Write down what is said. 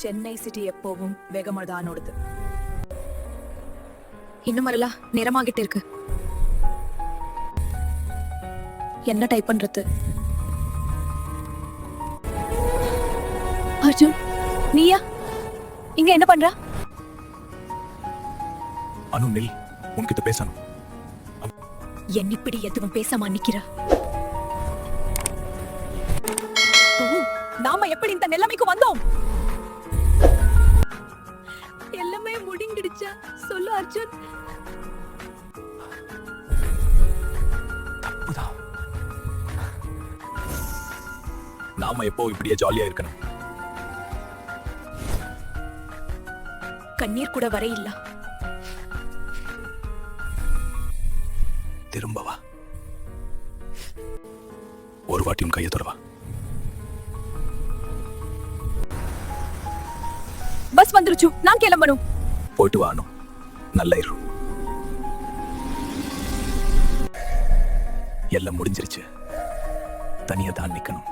Chennai city எப்பவும் வேகமானதானோடுது. இன்னும் வரல, நேரமாகிட்டு இருக்கு. என்ன டைப் பண்றது? அர்ஜுன், நீயா இங்க என்ன பண்ற? அனு நில், உன்கிட்ட பேசணும். என் இப்படி எதுவும் பேசாம நிக்கிற? நாம எப்படி இந்த நிலைமைக்கு வந்தோம்? எல்லாமே முடிஞ்சிடுச்சா? சொல்லு அர்ஜுன். தப்புதான். நாம எப்போ இப்படியே ஜாலியா இருக்கணும். கண்ணீர் கூட வர இல்ல. திரும்ப வா, ஒரு வாட்டியும் கையை தொடவா. பஸ் வந்துருச்சு, நான் கிளம்பணும். போயிட்டு வாணும், நல்ல இரு. எல்லாம் முடிஞ்சிருச்சு, தனியா தான் நிக்கணும்.